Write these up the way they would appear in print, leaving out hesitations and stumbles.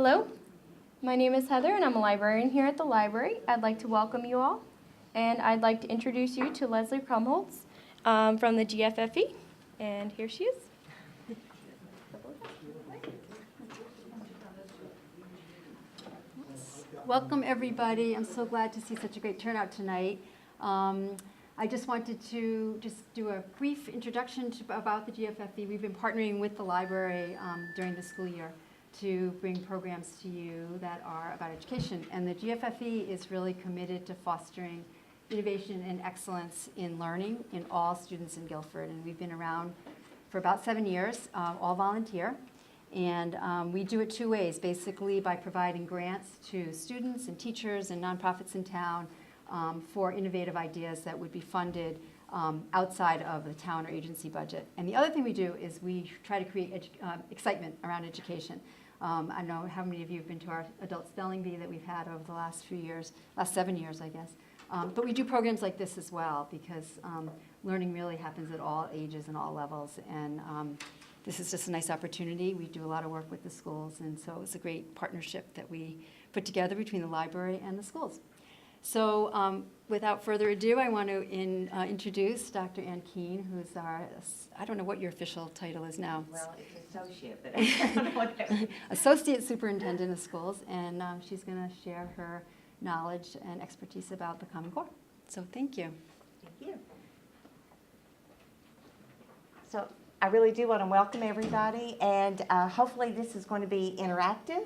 Hello, my name is Heather and I'm a librarian here at the library. I'd like to welcome you all, and I'd like to introduce you to Leslie Krumholtz from the GFFE, and here she is. Welcome, everybody. I'm so glad to see such a great turnout tonight. I just wanted to do a brief introduction about the GFFE. We've been partnering with the library during the school year to bring programs to you that are about education. And the GFFE is really committed to fostering innovation and excellence in learning in all students in Guilford. And we've been around for about 7 years, all volunteer. And we do it two ways, basically by providing grants to students and teachers and nonprofits in town for innovative ideas that would be funded outside of the town or agency budget. And the other thing we do is we try to create excitement around education. I don't know how many of you have been to our adult spelling bee that we've had over the last few years, last 7 years, I guess. But we do programs like this as well because learning really happens at all ages and all levels. And this is just a nice opportunity. We do a lot of work with the schools, and so it's a great partnership that we put together between the library and the schools. So without further ado, I want to introduce Dr. Ann Keene, who's our, I don't know what your official title is now. Well, it's associate, but I don't know what that is. Associate Superintendent of Schools, and she's going to share her knowledge and expertise about the Common Core. So thank you. Thank you. So I really do want to welcome everybody, and hopefully this is going to be interactive.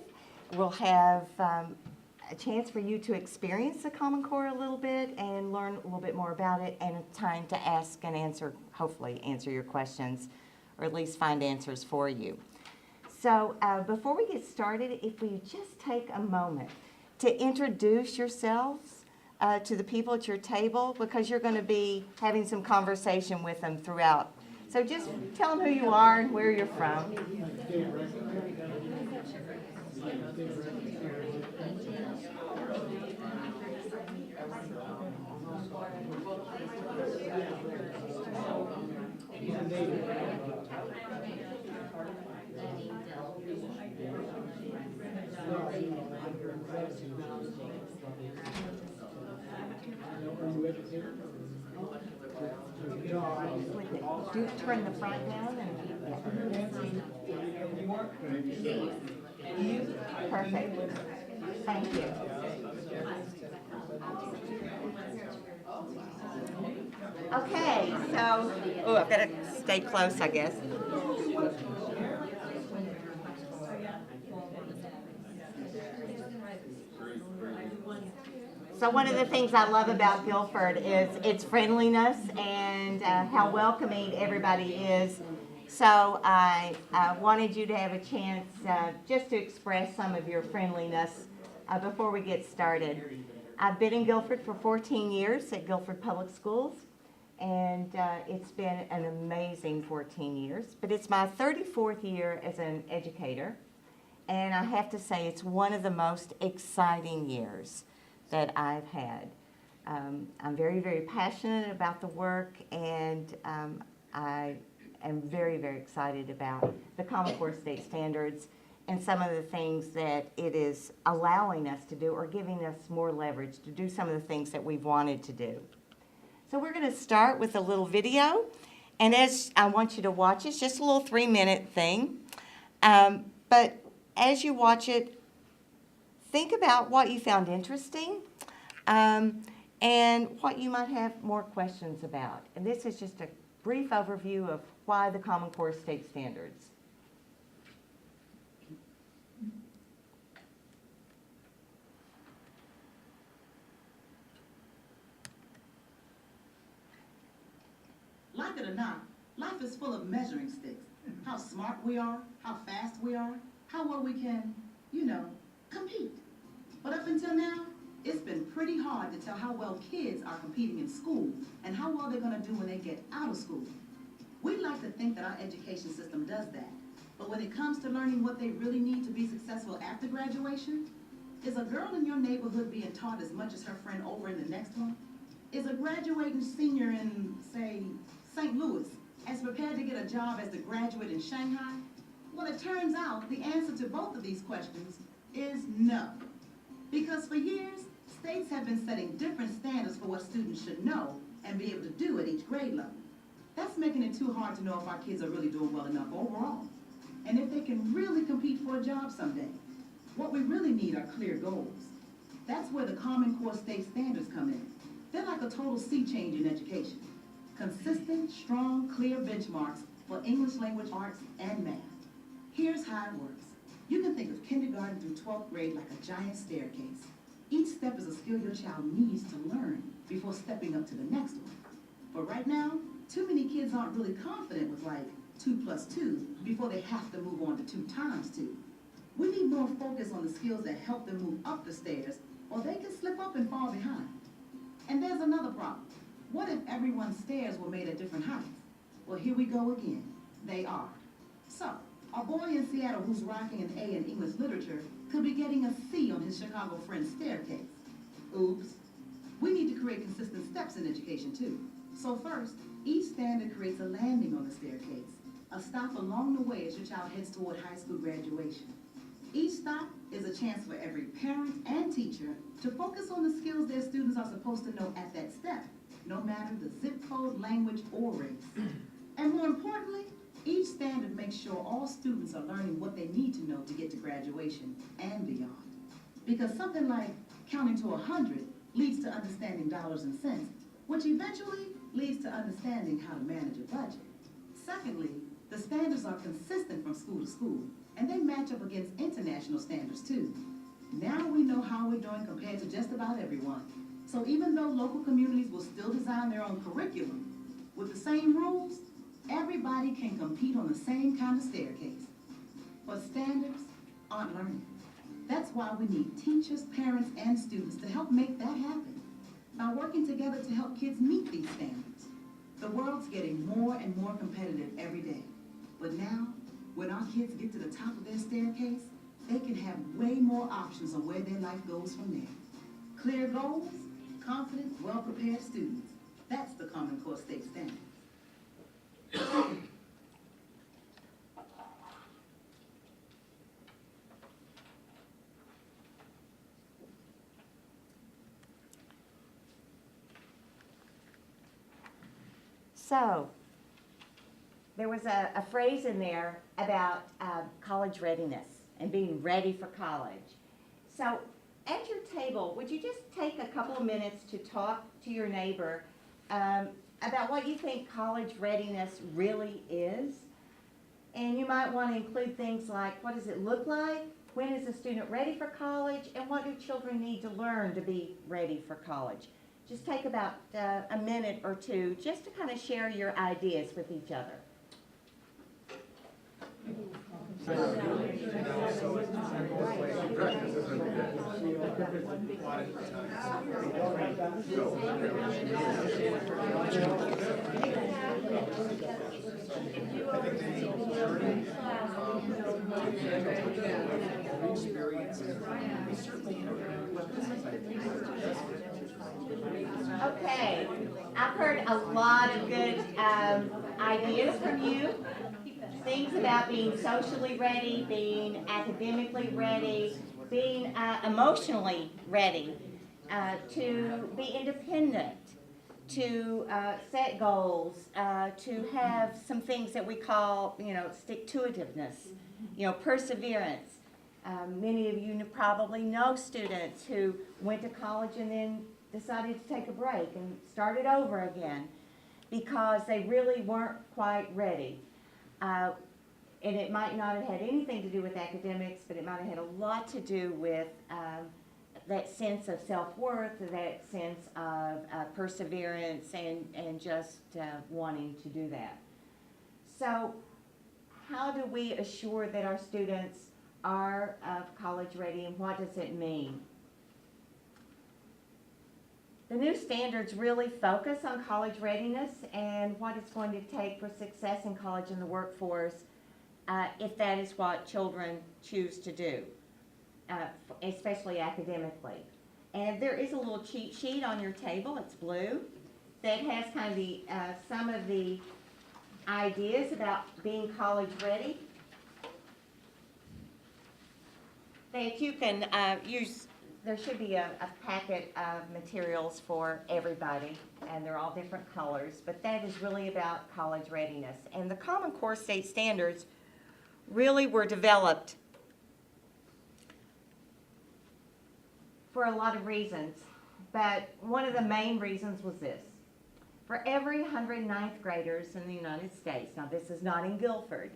We'll have a chance for you to experience the Common Core a little bit and learn a little bit more about it, and time to ask and answer, hopefully answer your questions, or at least find answers for you. So before we get started, if we just take a moment to introduce yourselves to the people at your table, because you're going to be having some conversation with them throughout. So just tell them who you are and where you're from. Do turn the front down and perfect. Thank you. Okay, so I've got to stay close, I guess. So one of the things I love about Guilford is its friendliness and how welcoming everybody is. So I wanted you to have a chance just to express some of your friendliness before we get started. I've been in Guilford for 14 years at Guilford Public Schools, and it's been an amazing 14 years. But it's my 34th year as an educator, and I have to say it's one of the most exciting years that I've had. I'm very, very passionate about the work, and I am very, very excited about the Common Core state standards and some of the things that it is allowing us to do or giving us more leverage to do some of the things that we've wanted to do. So we're going to start with a little video, and as I want you to watch, it's just a little 3-minute thing, but as you watch it, think about what you found interesting and what you might have more questions about. And this is just a brief overview of why the Common Core state standards. Like it or not, life is full of measuring sticks. How smart we are, how fast we are, how well we can, compete. But up until now, it's been pretty hard to tell how well kids are competing in school and how well they're going to do when they get out of school. We like to think that our education system does that. But when it comes to learning what they really need to be successful after graduation, is a girl in your neighborhood being taught as much as her friend over in the next one? Is a graduating senior in, say, St. Louis as prepared to get a job as the graduate in Shanghai? Well, it turns out the answer to both of these questions is no. Because for years, states have been setting different standards for what students should know and be able to do at each grade level. That's making it too hard to know if our kids are really doing well enough overall, and if they can really compete for a job someday. What we really need are clear goals. That's where the Common Core state standards come in. They're like a total sea change in education. Consistent, strong, clear benchmarks for English language arts and math. Here's how it works. You can think of kindergarten through 12th grade like a giant staircase. Each step is a skill your child needs to learn before stepping up to the next one. But right now, too many kids aren't really confident with like 2 plus 2 before they have to move on to 2 times 2. We need more focus on the skills that help them move up the stairs, or they can slip up and fall behind. And there's another problem. What if everyone's stairs were made at different heights? Well, here we go again. They are. So, a boy in Seattle who's rocking an A in English literature could be getting a C on his Chicago friend's staircase. Oops. We need to create consistent steps in education too. So first, each standard creates a landing on the staircase, a stop along the way as your child heads toward high school graduation. Each stop is a chance for every parent and teacher to focus on the skills their students are supposed to know at that step, no matter the zip code, language, or race. And more importantly, each standard makes sure all students are learning what they need to know to get to graduation and beyond. Because something like counting to 100 leads to understanding dollars and cents, which eventually leads to understanding how to manage a budget. Secondly, the standards are consistent from school to school, and they match up against international standards too. Now we know how we're doing compared to just about everyone. So even though local communities will still design their own curriculum, with the same rules, everybody can compete on the same kind of staircase. But standards aren't learning. That's why we need teachers, parents, and students to help make that happen. By working together to help kids meet these standards. The world's getting more and more competitive every day. But now, when our kids get to the top of their staircase, they can have way more options on where their life goes from there. Clear goals, confident, well-prepared students. That's the Common Core state standard. So, there was a phrase in there about college readiness and being ready for college. So, at your table, would you just take a couple of minutes to talk to your neighbor about what you think college readiness really is? And you might want to include things like, what does it look like? When is a student ready for college? And what do children need to learn to be ready for college? Just take about a minute or two just to kind of share your ideas with each other. Okay, I've heard a lot of good ideas from you. Things about being socially ready, being academically ready, being emotionally ready, to be independent, to set goals, to have some things that we call, stick-to-itiveness, perseverance. Many of you probably know students who went to college and then decided to take a break and started over again because they really weren't quite ready. And it might not have had anything to do with academics, but it might have had a lot to do with that sense of self-worth, that sense of perseverance, and just wanting to do that. So how do we assure that our students are college ready, and what does it mean? The new standards really focus on college readiness and what it's going to take for success in college and the workforce, if that is what children choose to do, especially academically. And there is a little cheat sheet on your table, it's blue, that has kind of the some of the ideas about being college ready. that you can use. There should be a packet of materials for everybody, and they're all different colors, but that is really about college readiness. And the Common Core State Standards really were developed for a lot of reasons, but one of the main reasons was this. For every 100 ninth graders in the United States, now this is not in Guilford,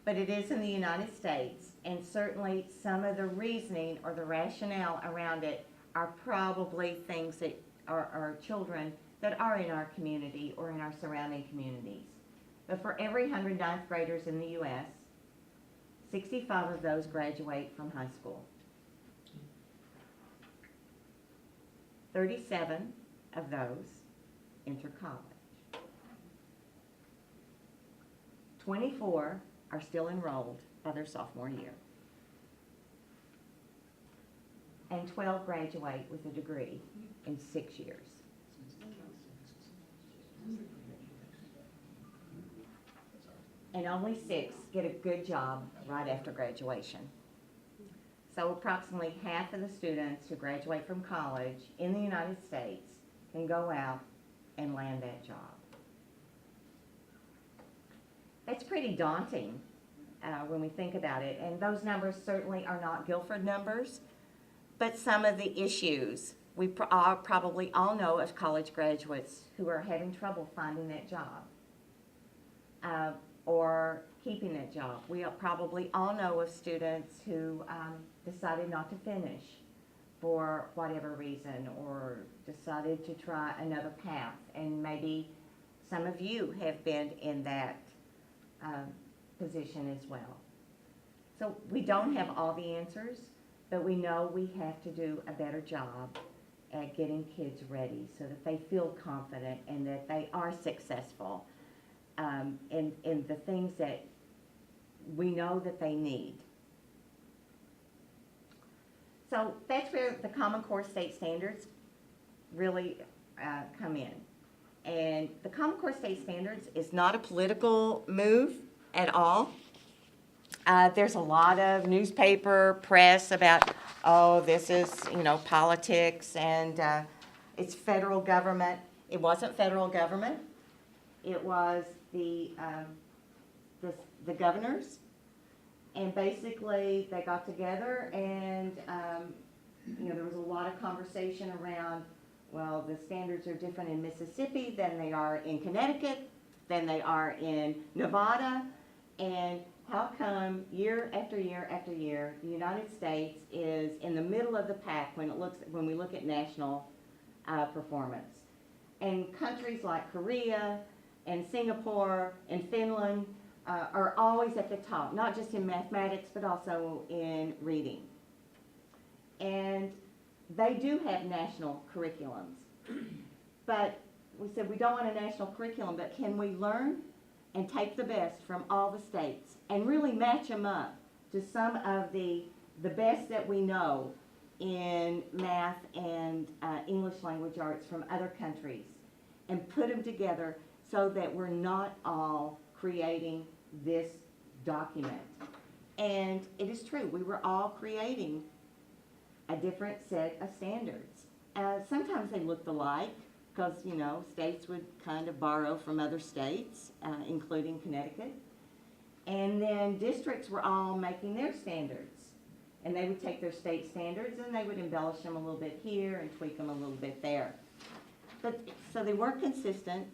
but it is in the United States, and certainly some of the reasoning or the rationale around it are probably things that are children that are in our community or in our surrounding communities. But for every 100 ninth graders in the U.S., 65 of those graduate from high school. 37 of those enter college. 24 are still enrolled by their sophomore year. And 12 graduate with a degree in 6 years. And only 6 get a good job right after graduation. So approximately half of the students who graduate from college in the United States can go out and land that job. That's pretty daunting when we think about it, and those numbers certainly are not Guilford numbers, but some of the issues we probably all know of college graduates who are having trouble finding that job or keeping that job. We probably all know of students who decided not to finish for whatever reason or decided to try another path, and maybe some of you have been in that position as well. So we don't have all the answers, but we know we have to do a better job at getting kids ready so that they feel confident and that they are successful in the things that we know that they need. So that's where the Common Core State Standards really come in. And the Common Core State Standards is not a political move at all. There's a lot of newspaper press about, oh, this is, politics and it's federal government. It wasn't federal government. It was the governors. And basically, they got together and, there was a lot of conversation around, well, the standards are different in Mississippi than they are in Connecticut, than they are in Nevada, and how come year after year after year, the United States is in the middle of the pack when we look at national performance? And countries like Korea and Singapore and Finland are always at the top, not just in mathematics, but also in reading. And they do have national curriculums. But we said we don't want a national curriculum, but can we learn and take the best from all the states and really match them up to some of the best that we know in math and English language arts from other countries, and put them together so that we're not all creating this document. And it is true, we were all creating a different set of standards. Sometimes they looked alike because, states would kind of borrow from other states, including Connecticut. And then districts were all making their standards. And they would take their state standards and they would embellish them a little bit here and tweak them a little bit there. But so they weren't consistent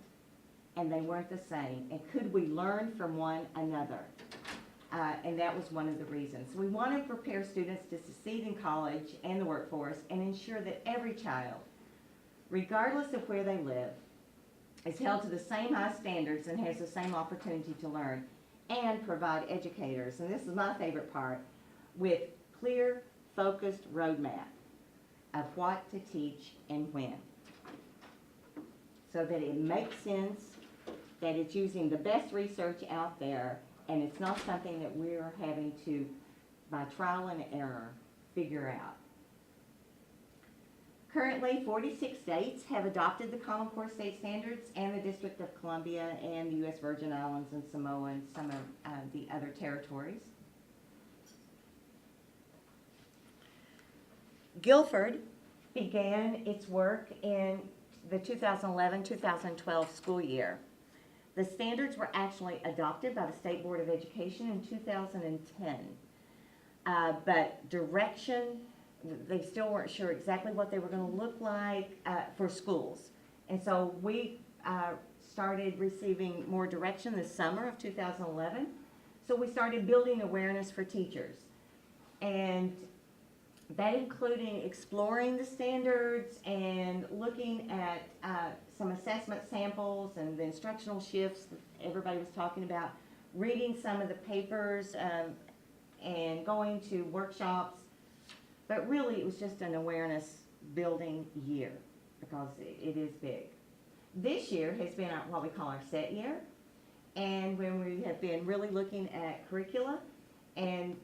and they weren't the same. And could we learn from one another? And that was one of the reasons. We want to prepare students to succeed in college and the workforce and ensure that every child, regardless of where they live, is held to the same high standards and has the same opportunity to learn, and provide educators, and this is my favorite part, with clear, focused roadmap of what to teach and when, so that it makes sense, that it's using the best research out there, and it's not something that we're having to, by trial and error, figure out. Currently, 46 states have adopted the Common Core State Standards, and the District of Columbia and the U.S. Virgin Islands and Samoa and some of the other territories. Guilford began its work in the 2011-2012 school year. The standards were actually adopted by the State Board of Education in 2010. But direction, they still weren't sure exactly what they were going to look like for schools. And so we started receiving more direction this summer of 2011. So we started building awareness for teachers. And that including exploring the standards and looking at some assessment samples and the instructional shifts that everybody was talking about, reading some of the papers and going to workshops. But really it was just an awareness building year because it is big. This year has been what we call our set year, and when we have been really looking at curricula and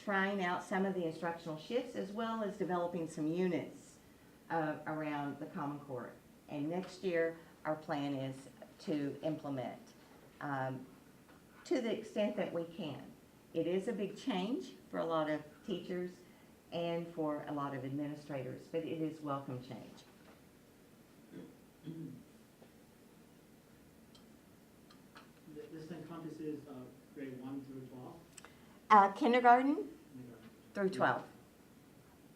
trying out some of the instructional shifts as well as developing some units around the Common Core. And next year, our plan is to implement to the extent that we can. It is a big change for a lot of teachers and for a lot of administrators, but it is welcome change. This encompasses grade 1 through 12? Kindergarten through 12.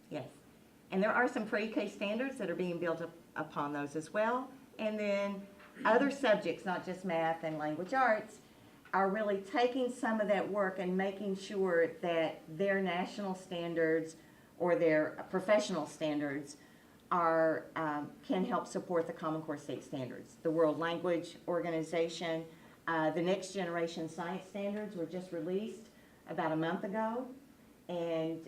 Yes. And there are some pre-K standards that are being built upon those as well. And then other subjects, not just math and language arts, are really taking some of that work and making sure that their national standards or their professional standards are can help support the Common Core state standards. The World Language Organization, the Next Generation Science Standards were just released about a month ago, and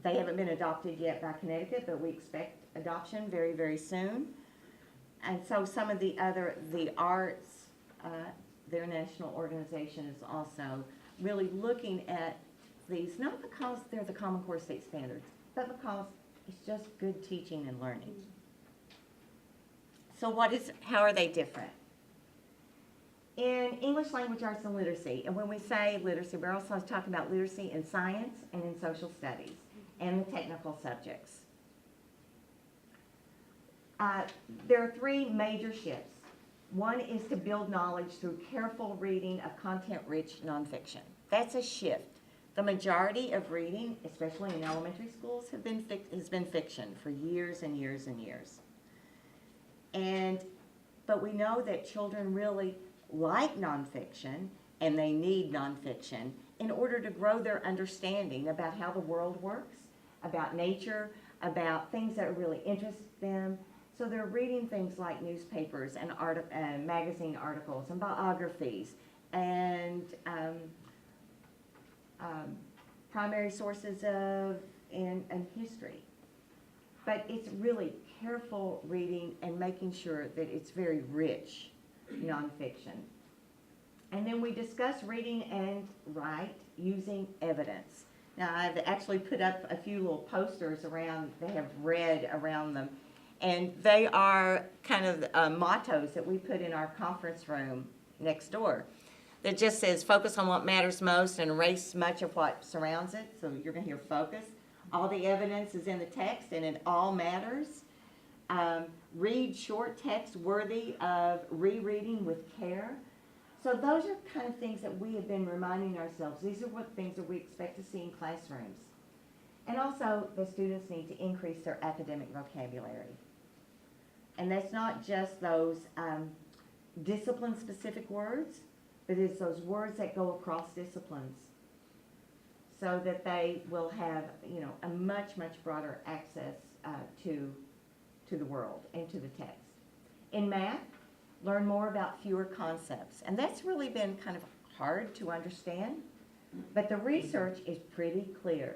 they haven't been adopted yet by Connecticut, but we expect adoption very, very soon. And so some of the arts, their national organization is also really looking at these, not because they're the Common Core state standards, but because it's just good teaching and learning. So how are they different? In English language arts and literacy, and when we say literacy, we're also talking about literacy in science and in social studies and the technical subjects. There are three major shifts. One is to build knowledge through careful reading of content-rich nonfiction. That's a shift. The majority of reading, especially in elementary schools, has been fiction for years and years and years. But we know that children really like nonfiction, and they need nonfiction in order to grow their understanding about how the world works, about nature, about things that really interest them. So they're reading things like newspapers and magazine articles and biographies and primary sources in history. But it's really careful reading and making sure that it's very rich nonfiction. And then we discuss reading and write using evidence. Now, I've actually put up a few little posters around, they have red around them, and they are kind of mottos that we put in our conference room next door that just says, focus on what matters most and erase much of what surrounds it. So you're going to hear focus. All the evidence is in the text and it all matters. Read short text worthy of rereading with care. So those are kind of things that we have been reminding ourselves. These are what things that we expect to see in classrooms. And also, the students need to increase their academic vocabulary. And that's not just those discipline-specific words, but it's those words that go across disciplines so that they will have, a much, much broader access to the world and to the text. In math, learn more about fewer concepts. And that's really been kind of hard to understand, but the research is pretty clear.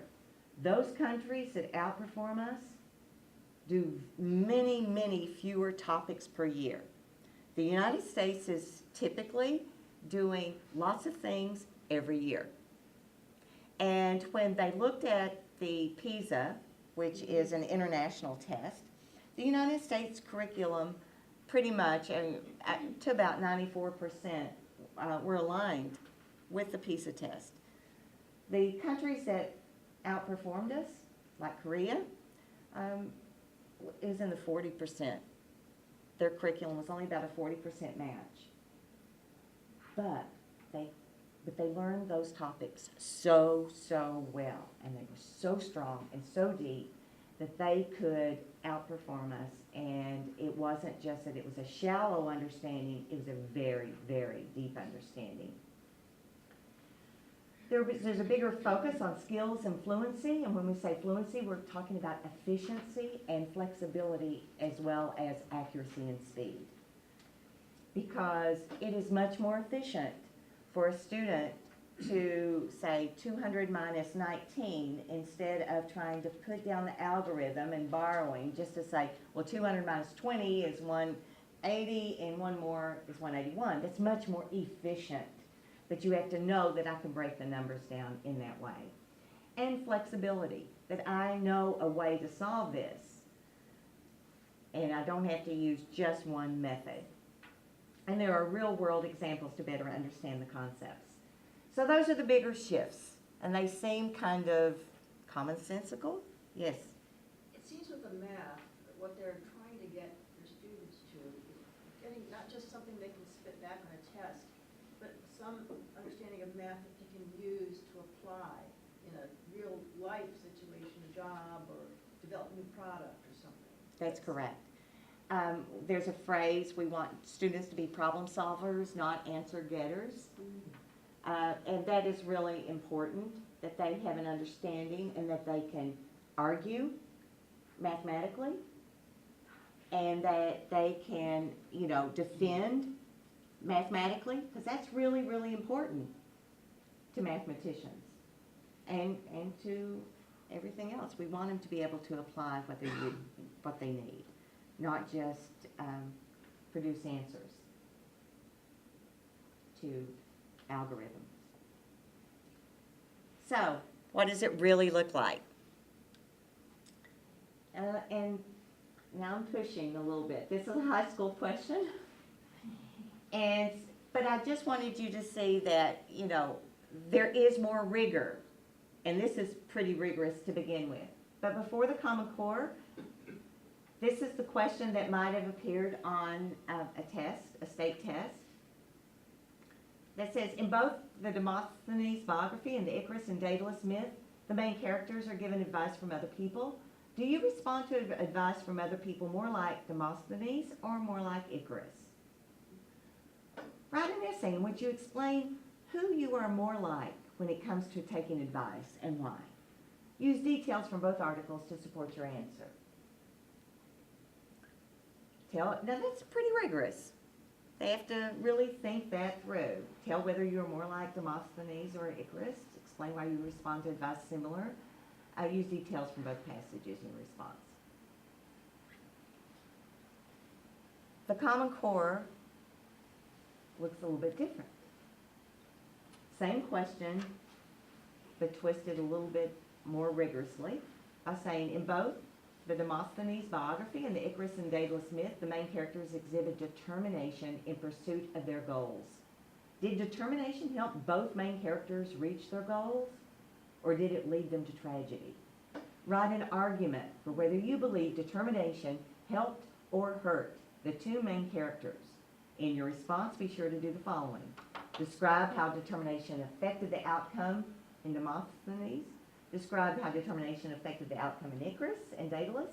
Those countries that outperform us do many, many fewer topics per year. The United States is typically doing lots of things every year. And when they looked at the PISA, which is an international test, the United States curriculum pretty much, to about 94%, were aligned with the PISA test. The countries that outperformed us like Korea, is in the 40%. Their curriculum was only about a 40% match. But they learned those topics so well, and they were so strong and so deep that they could outperform us. And it wasn't just that it was a shallow understanding, it was a very, very deep understanding. There's a bigger focus on skills and fluency, and when we say fluency, we're talking about efficiency and flexibility as well as accuracy and speed. Because it is much more efficient for a student to say 200 minus 19 instead of trying to put down the algorithm and borrowing just to say, well, 200 minus 20 is 180 and one more is 181. That's much more efficient. But you have to know that I can break the numbers down in that way. And flexibility, that I know a way to solve this. And I don't have to use just one method. And there are real world examples to better understand the concepts. So those are the bigger shifts. And they seem kind of commonsensical. Yes? It seems with the math, that what they're trying to get their students to, is getting not just something they can spit back on a test, but some understanding of math that they can use to apply in a real life situation, a job, or develop a new product or something. That's correct. There's a phrase, we want students to be problem solvers, not answer getters. And that is really important, that they have an understanding and that they can argue mathematically and that they can, defend mathematically, because that's really, really important to mathematicians and to everything else. We want them to be able to apply what they need, not just produce answers to algorithms. So, what does it really look like? And now I'm pushing a little bit. This is a high school question. But I just wanted you to see that, there is more rigor. And this is pretty rigorous to begin with. But before the Common Core, this is the question that might have appeared on a test, a state test. That says, in both the Demosthenes biography and the Icarus and Daedalus myth, the main characters are given advice from other people. Do you respond to advice from other people more like Demosthenes or more like Icarus? Write an essay in which you explain who you are more like when it comes to taking advice and why. Use details from both articles to support your answer. Now that's pretty rigorous. They have to really think that through. Tell whether you're more like Demosthenes or Icarus. Explain why you respond to advice similar. Use details from both passages in response. The Common Core looks a little bit different. Same question, but twisted a little bit more rigorously by saying in both the Demosthenes biography and the Icarus and Daedalus myth, the main characters exhibit determination in pursuit of their goals. Did determination help both main characters reach their goals, or did it lead them to tragedy? Write an argument for whether you believe determination helped or hurt the two main characters. In your response, be sure to do the following. Describe how determination affected the outcome in Demosthenes. Describe how determination affected the outcome in Icarus and Daedalus.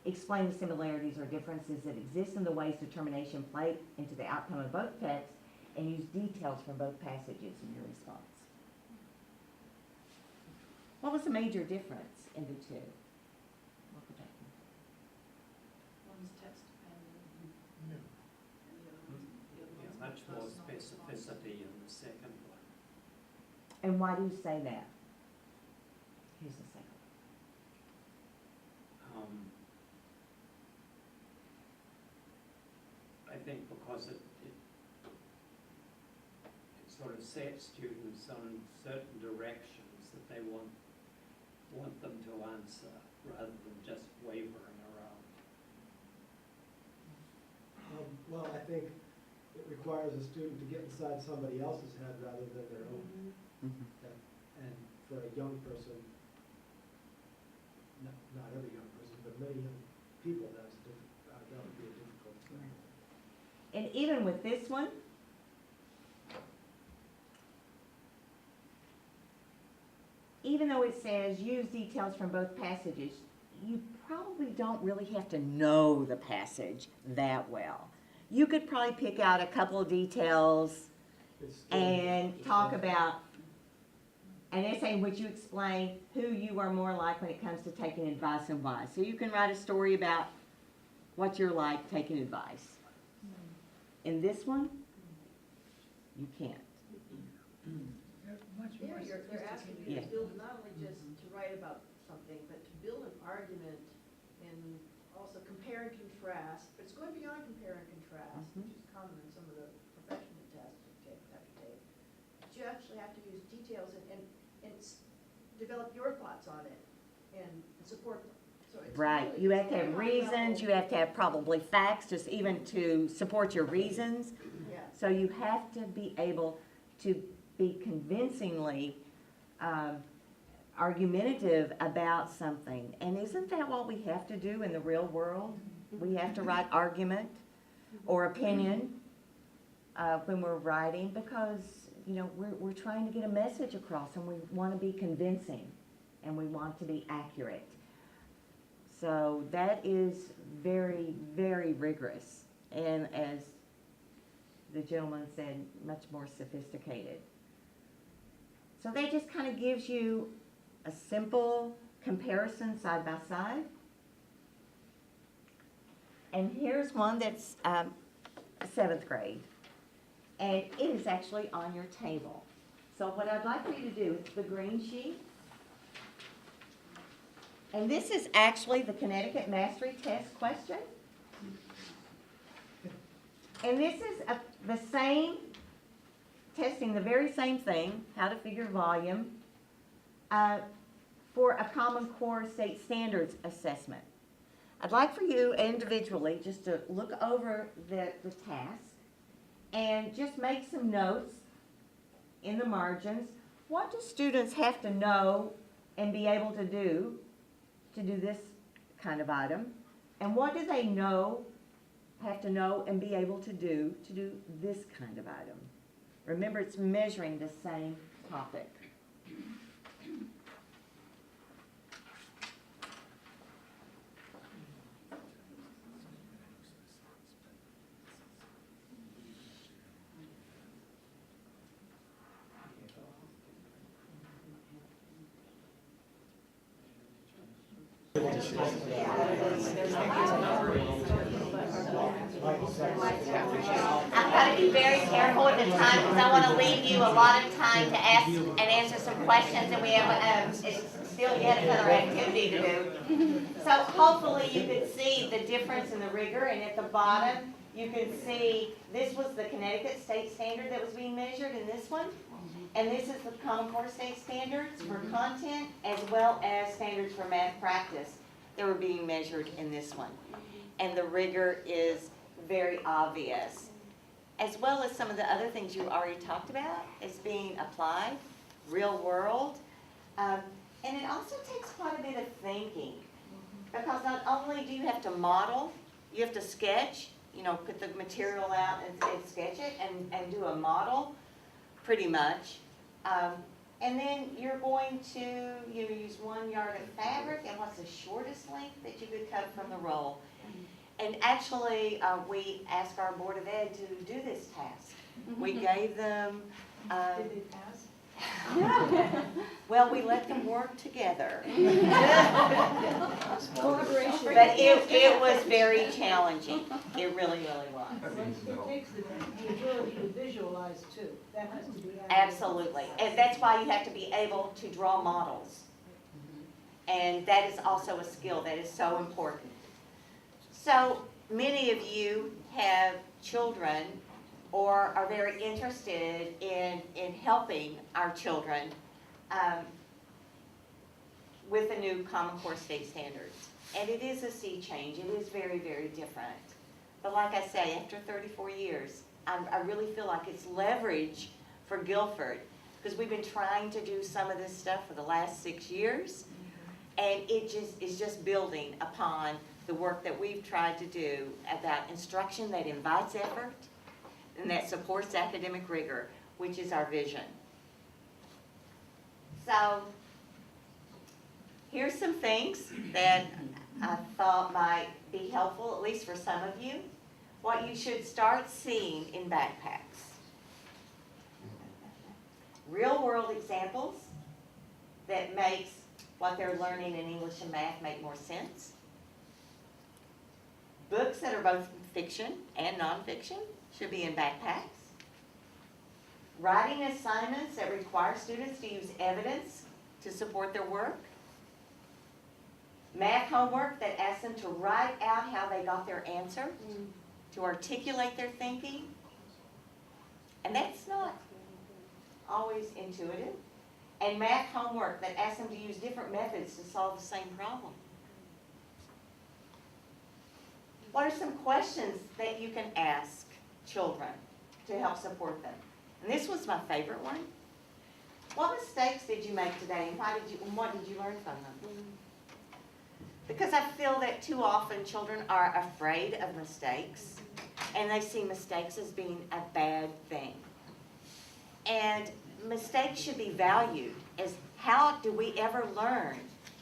Explain the similarities or differences that exist in the ways determination played into the outcome of both texts, and use details from both passages in your response. What was the major difference in the two? One's text dependent. Much more specificity in the second one. And why do you say that? Here's the second. I think because it sort of sets students on certain directions that they want them to answer rather than just wavering around. Well, I think it requires a student to get inside somebody else's head rather than their own. Mm-hmm. And for a young person, not every young person, but many young people, that would be a difficult thing. And even with this one, even though it says use details from both passages, you probably don't really have to know the passage that well. You could probably pick out a couple of details It's still- and it's talk still- about an essay in which you explain who you are more like when it comes to taking advice and why. So you can write a story about what you're like taking advice. In this one, you can't. Yeah, they're asking you Yeah. to build, not only just to write about something, but to build an argument and also compare and contrast. But it's going beyond compare and contrast, which is common in some of the professional tests you have to take. But you actually have to use details and develop your thoughts on it and support them. So it's Right, really- you it's have to have very high reasons, you level. have to have probably facts, just even to support your reasons. Yeah. So you have to be able to be convincingly argumentative about something. And isn't that what we have to do in the real world? We have to write argument or opinion when we're writing because, you know, we're trying to get a message across and we want to be convincing and we want to be accurate. So that is very, very rigorous and, as the gentleman said, much more sophisticated. So that just kind of gives you a simple comparison side by side. And here's one that's 7th grade. And it is actually on your table. So what I'd like for you to do is the green sheet. And this is actually the Connecticut Mastery Test question. And this is the same, testing the very same thing, how to figure volume, for a Common Core State Standards assessment. I'd like for you individually just to look over the task and just make some notes in the margins. What do students have to know and be able to do this kind of item? And what do they have to know and be able to do this kind of item? Remember, it's measuring the same topic. I've got to be very careful with the time because I want to leave you a lot of time to ask and answer some questions, and we have still yet another activity to do. So hopefully you can see the difference in the rigor, and at the bottom you can see this was the Connecticut State Standard that was being measured in this one, and this is the Common Core State Standards for content as well as standards for math practice that were being measured in this one. And the rigor is very obvious, as well as some of the other things you already talked about is being applied, real world. And it also takes quite a bit of thinking, because not only do you have to model, you have to sketch, you know, put the material out and sketch it and do a model, pretty much. And then you're going to use 1 yard of fabric, and what's the shortest length that you could cut from the roll. And actually, we asked our Board of Ed to do this task. We gave them, Did they pass? well, we let them work together. Collaboration. But it was very challenging. It really, really was. It takes the ability to visualize too. That has to be added. Absolutely. And that's why you have to be able to draw models. And that is also a skill that is so important. So many of you have children or are very interested in helping our children with the new Common Core State Standards. And it is a sea change. It is very, very different. But like I say, after 34 years, I really feel like it's leverage for Guilford, because we've been trying to do some of this stuff for the last 6 years. And it just is just building upon the work that we've tried to do about instruction that invites effort and that supports academic rigor, which is our vision. So here's some things that I thought might be helpful, at least for some of you. What you should start seeing in backpacks. Real-world examples that makes what they're learning in English and math make more sense. Books that are both fiction and nonfiction should be in backpacks. Writing assignments that require students to use evidence to support their work. Math homework that asks them to write out how they got their answer, to articulate their thinking. And that's not always intuitive. And math homework that asks them to use different methods to solve the same problem. What are some questions that you can ask children to help support them? And this was my favorite one. What mistakes did you make today, and what did you learn from them? Because I feel that too often children are afraid of mistakes, and they see mistakes as being a bad thing. And mistakes should be valued as, how do we ever learn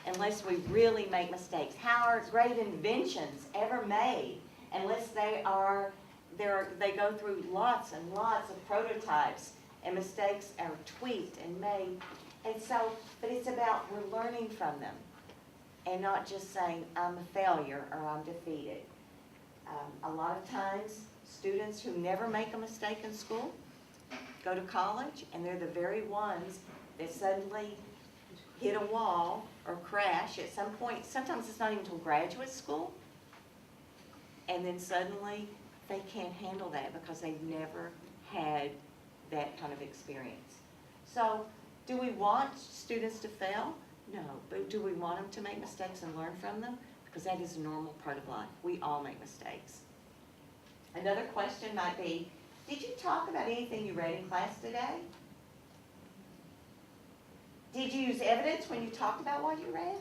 unless we really make mistakes? How are great inventions ever made unless they go through lots and lots of prototypes and mistakes are tweaked and made? And so, but it's about we're learning from them and not just saying I'm a failure or I'm defeated. A lot of times, students who never make a mistake in school go to college, and they're the very ones that suddenly hit a wall or crash at some point. Sometimes it's not even until graduate school, and then suddenly they can't handle that because they've never had that kind of experience. So, do we want students to fail? No, but do we want them to make mistakes and learn from them? Because that is a normal part of life. We all make mistakes. Another question might be, did you talk about anything you read in class today? Did you use evidence when you talked about what you read?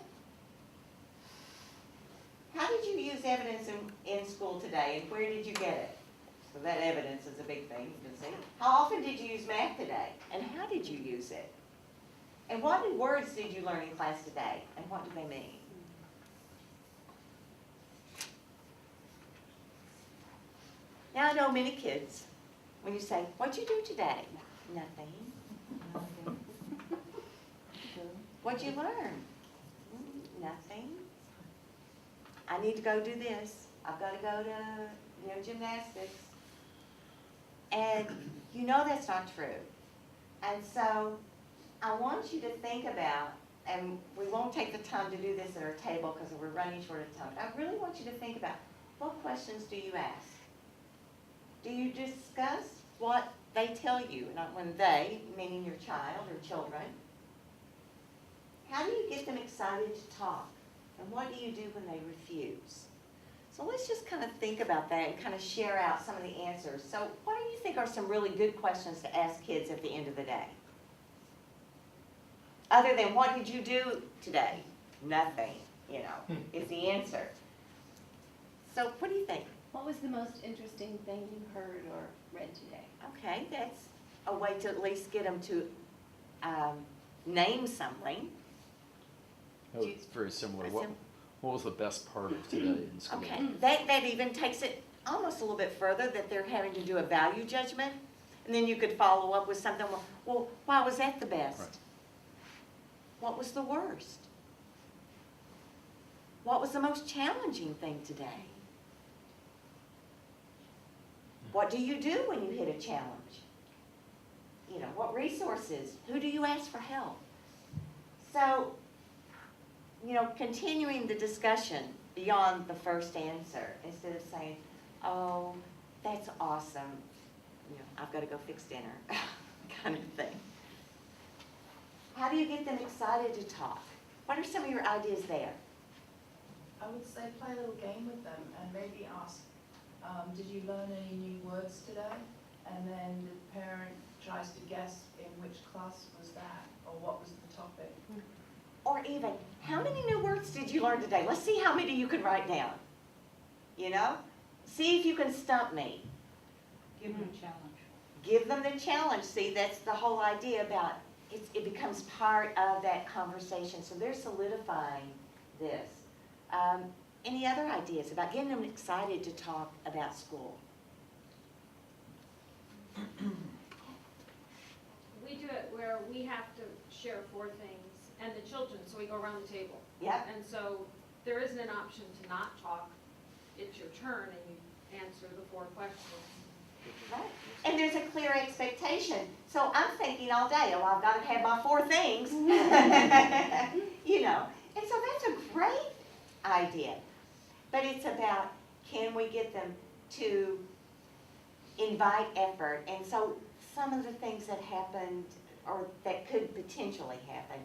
How did you use evidence in school today, and where did you get it? So that evidence is a big thing, you can see. How often did you use math today, and how did you use it? And what new words did you learn in class today, and what do they mean? Now I know many kids, when you say, what'd you do today? Nothing. What'd you learn? Nothing. I need to go do this. I've got to go to, gymnastics. And you know that's not true. And so I want you to think about, and we won't take the time to do this at our table because we're running short of time. I really want you to think about, what questions do you ask? Do you discuss what they tell you? Not when they, meaning your child or children. How do you get them excited to talk? And what do you do when they refuse? So let's just kind of think about that and kind of share out some of the answers. So what do you think are some really good questions to ask kids at the end of the day? Other than, what did you do today? Nothing, is the answer. So what do you think? What was the most interesting thing you heard or read today? Okay, that's a way to at least get them to name something. Oh, it's very similar. What was the best part of today in school? Okay, that even takes it almost a little bit further, that they're having to do a value judgment. And then you could follow up with something, well, why was that the best? Right. What was the worst? What was the most challenging thing today? What do you do when you hit a challenge? What resources? Who do you ask for help? So, continuing the discussion beyond the first answer, instead of saying, oh, that's awesome, I've got to go fix dinner, kind of thing. How do you get them excited to talk? What are some of your ideas there? I would say play a little game with them and maybe ask, did you learn any new words today? And then the parent tries to guess in which class was that or what was the topic. Or even, how many new words did you learn today? Let's see how many you can write down. You know? See if you can stump me. Give them a challenge. Give them the challenge. See, that's the whole idea about it becomes part of that conversation. So they're solidifying this. Any other ideas about getting them excited to talk about school? We do it where we have to share 4 things, and the children, so we go around the table. Yep. And so there isn't an option to not talk. It's your turn, and you answer the 4 questions. Right. And there's a clear expectation. So I'm thinking all day, oh, I've got to have my 4 things. You know. And so that's a great idea. But it's about, can we get them to invite effort? And so some of the things that happened, or that could potentially happen.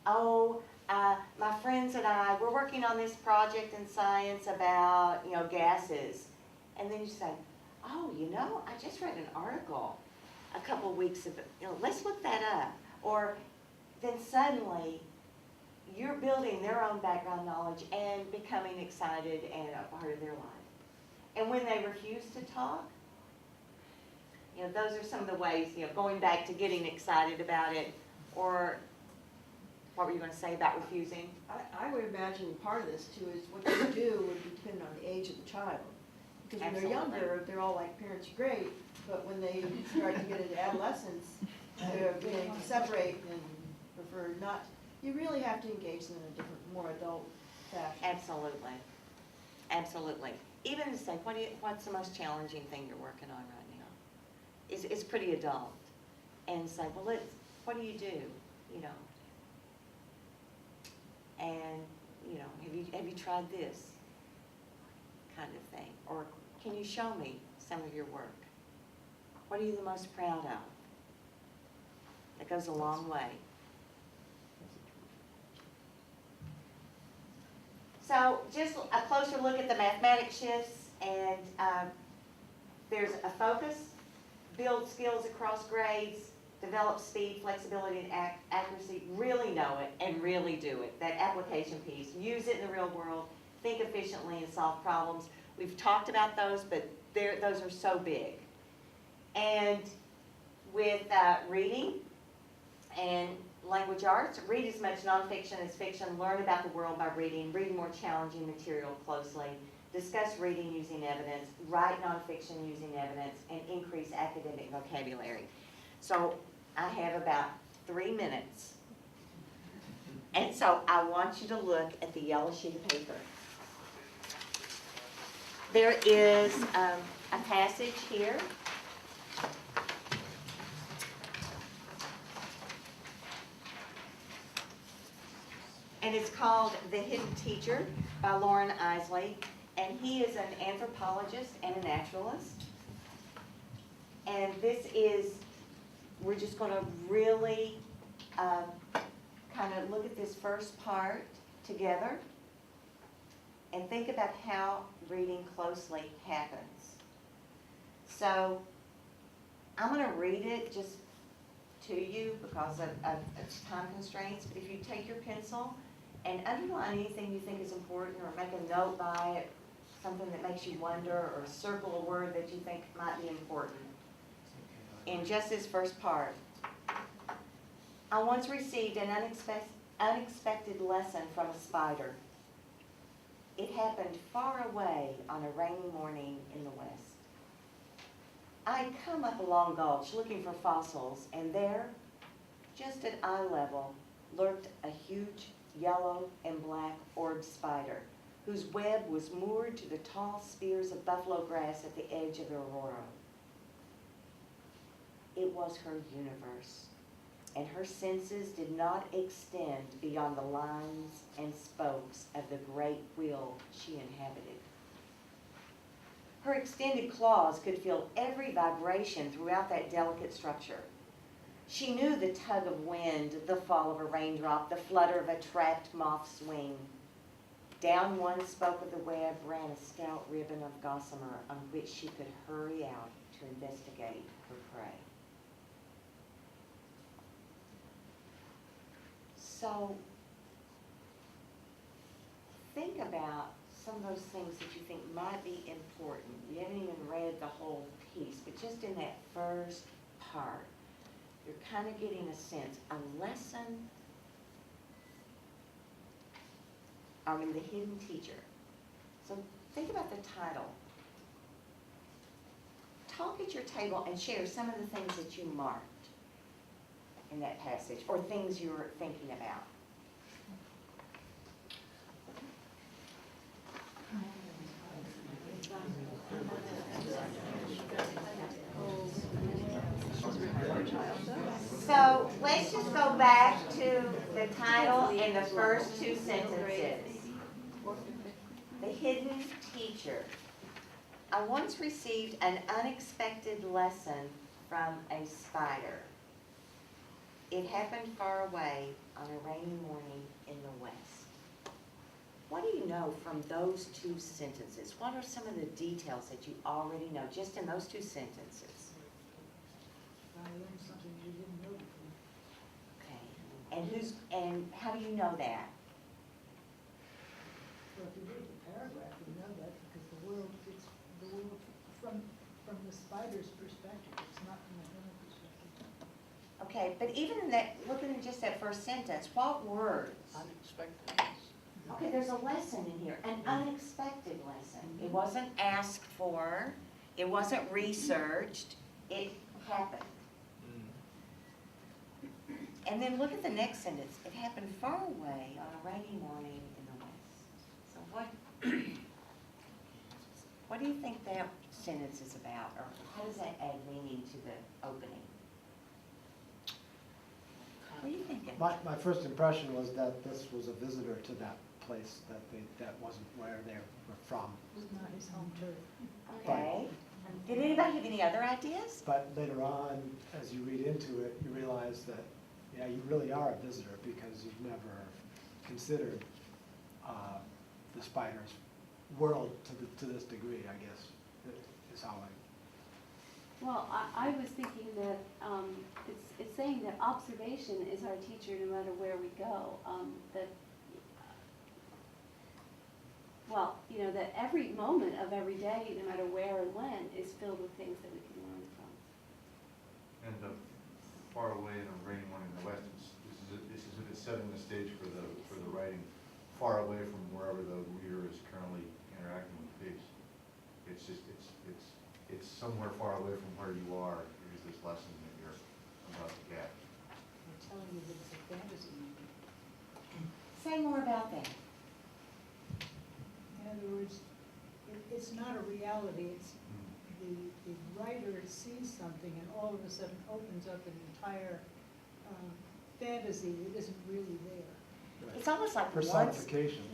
Oh, my friends and I, we're working on this project in science about, you know, gases. And then you say, oh, you know, I just read an article a couple weeks ago, you know, let's look that up. Or then suddenly you're building their own background knowledge and becoming excited and a part of their life. And when they refuse to talk, you know, those are some of the ways, you know, going back to getting excited about it. Or what were you going to say about refusing? I would imagine part of this too is what they do would depend on the age of the child. Because when they're Absolutely. younger, they're all like, parents are great, but when they start to get into adolescence, they're beginning to separate and prefer not. You really have to engage them in a different, more adult fashion. Absolutely. Absolutely. Even to say, what's the most challenging thing you're working on right now? It's pretty adult. And say, well, what do you do? You know. And, you know, have you tried this kind of thing? Or can you show me some of your work? What are you the most proud of? That goes a long way. So just a closer look at the mathematics shifts, and there's a focus, build skills across grades, develop speed, flexibility, and accuracy, really know it and really do it. That application piece, use it in the real world, think efficiently and solve problems. We've talked about those, but those are so big. And with reading and language arts, read as much nonfiction as fiction, learn about the world by reading, read more challenging material closely, discuss reading using evidence, write nonfiction using evidence, and increase academic vocabulary. So I have about 3 minutes. And so I want you to look at the yellow sheet of paper. There is a passage here. And it's called The Hidden Teacher by Lauren Isley. And he is an anthropologist and a naturalist. And this is, we're just going to really kind of look at this first part together and think about how reading closely happens. So I'm going to read it just to you because of time constraints, but if you take your pencil and underline anything you think is important or make a note by it, something that makes you wonder, or circle a word that you think might be important. In just this first part, I once received an unexpected lesson from a spider. It happened far away on a rainy morning in the west. I had come up a long gulch looking for fossils, and there, just at eye level, lurked a huge yellow and black orb spider, whose web was moored to the tall spears of buffalo grass at the edge of the aurora. It was her universe, and her senses did not extend beyond the lines and spokes of the great wheel she inhabited. Her extended claws could feel every vibration throughout that delicate structure. She knew the tug of wind, the fall of a raindrop, the flutter of a trapped moth's wing. Down one spoke of the web ran a stout ribbon of gossamer on which she could hurry out to investigate her prey. So think about some of those things that you think might be important. You haven't even read the whole piece, but just in that first part, you're kind of getting a sense, a lesson, the hidden teacher. So think about the title. Talk at your table and share some of the things that you marked in that passage, or things you were thinking about. So let's just go back to the title in the first two sentences. The hidden teacher. I once received an unexpected lesson from a spider. It happened far away on a rainy morning in the west. What do you know from those two sentences? What are some of the details that you already know just in those two sentences? I learned something you didn't know before. Okay. And how do you know that? Well, if you read the paragraph, you know that because the world from the spider's perspective, it's not from the human perspective. Okay, but even in that, looking at just that first sentence, what words? Unexpected. Okay, there's a lesson in here, an unexpected lesson. It wasn't asked for, it wasn't researched, it happened. And then look at the next sentence. It happened far away on a rainy morning in the west. So what do you think that sentence is about, or how does that add meaning to the opening? What are you thinking? My first impression was that this was a visitor to that place, that wasn't where they were from. It was not his home turf. Okay. Did anybody have any other ideas? But later on, as you read into it, you realize that, yeah, you really are a visitor because you've never considered the spider's world to this degree, I guess, is how I... Well, I was thinking that it's saying that observation is our teacher no matter where we go. That every moment of every day, no matter where and when, is filled with things that we can learn from. And far away in a rainy morning in the west, this is setting the stage for the writing, far away from wherever the reader is currently interacting with the piece. It's somewhere far away from where you are. Here's this lesson that you're about to get. I'm telling you that it's a fantasy. Say more about that. In other words, it's not a reality. It's the writer sees something and all of a sudden opens up an entire fantasy that isn't really there. It's almost like personification.